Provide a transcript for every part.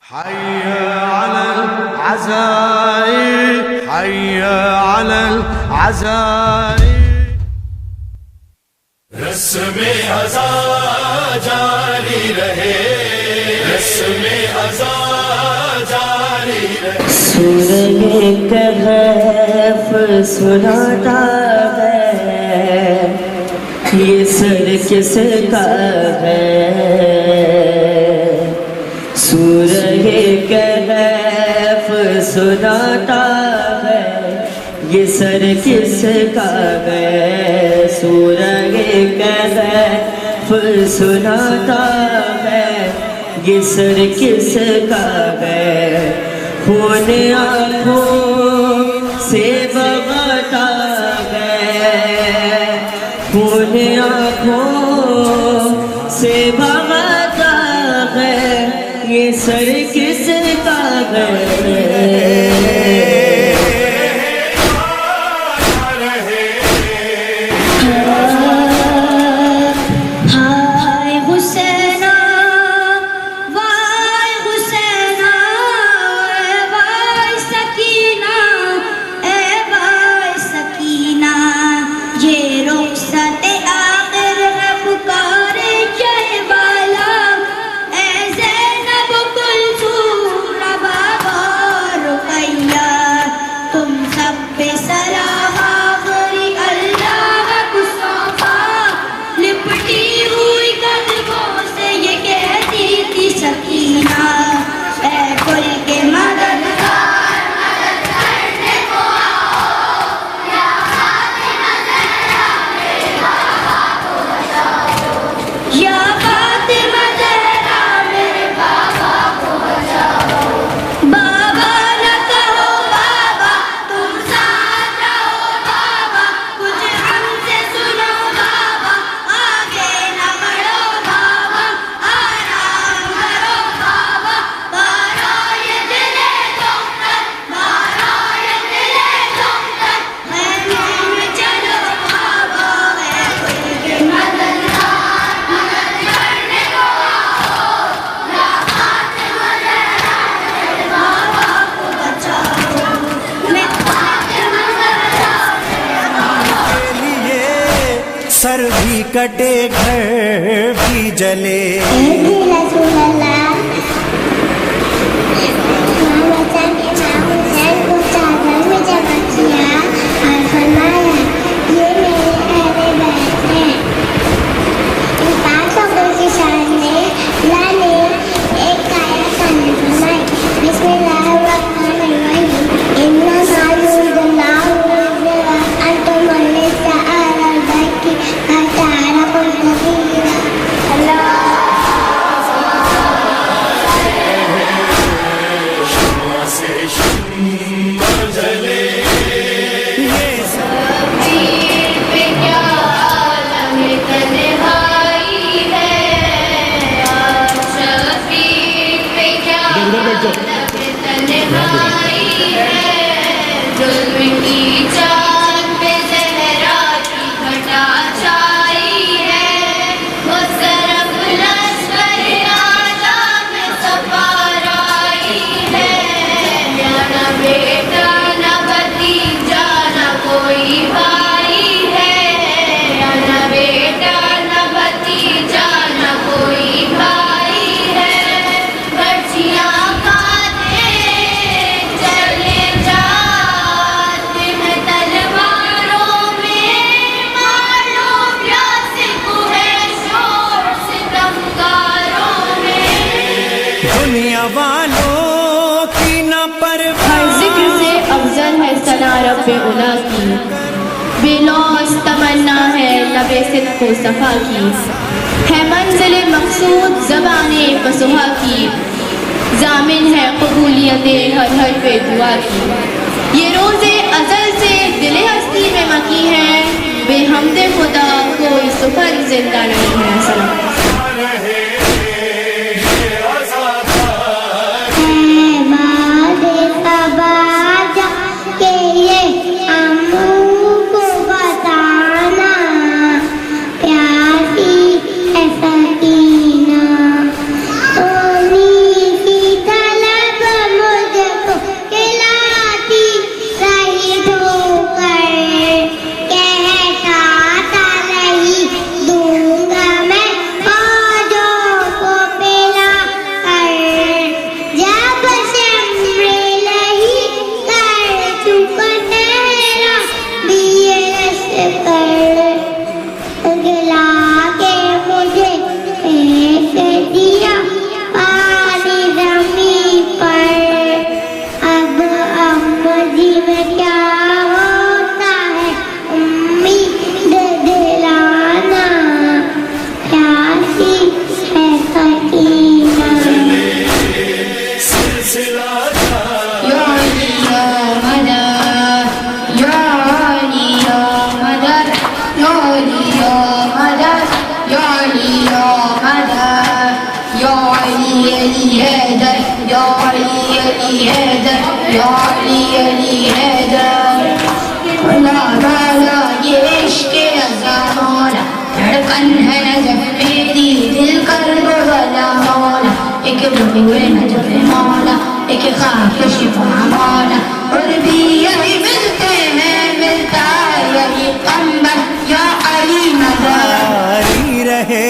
حي على العزائم حي على العزائم رسم ازا جاری رہے رسم ازا جاری رہے سورہ کہف سناتا ہے یہ سر کس کا ہے سورہ کہف سناتا ہے یہ سر کس کا ہے سورہ کہف سناتا ہے یہ سر کس کا ہے خون آنکھوں سے بغاتا ہے خون آنکھوں سے بغاتا ہے یہ سر کس کا ہے سر بھی کٹے گھر بھی جلے والوں کی نہ پرواہ ہر ذکر سے افضل ہے ثنا رب اولا کی بے لوث تمنا ہے لب صدق و صفا کی ہے منزل مقصود زبان فصحا کی ضامن ہے قبولیت ہر حرف دعا کی یہ روز ازل سے دل ہستی میں مکی ہے بے حمد خدا کوئی سفر زندہ نہیں ہے سلام سکینہ علی حیدر یا علی علی حیدر اللہ والا یہ عشق رضا مولا دھڑکن ہے نجف میری دل کر دو والا مولا ایک بھوئے نجف مولا ایک خاک شفا مولا اور بھی یہی ملتے ہیں ملتا یہی قمبر یا علی مدد جاری رہے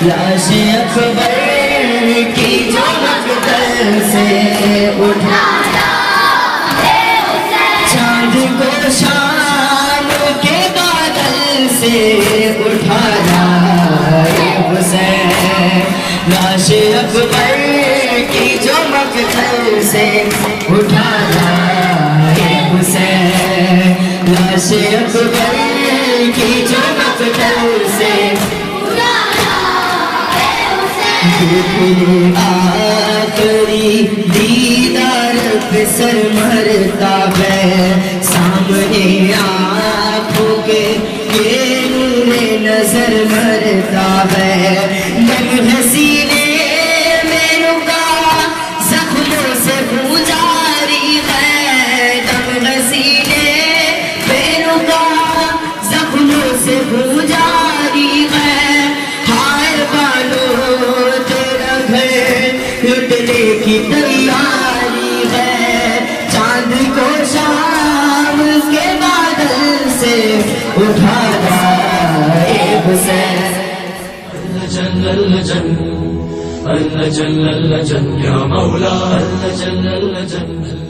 لاش اکبر کی جو مقتل سے اٹھایا چاند کو شام کے بادل سے اٹھایا حسین لاش اکبر کی جو مقتل سے اٹھایا حسین لاش اکبر کی جو مقتل سے آخری دیدار پہ سر مرتا ہے سامنے آنکھوں کے یہ نور نظر مرتا ہے دم حسینے میں رکا زخموں سے خون جاری ہے دم حسینے میں رکا زخموں سے خون جاری ہے ہائے بالو لٹنے کی تیاری ہے چاند کو شام کے بادل سے اٹھانا حسین اللہ جل یا مولا اللہ جل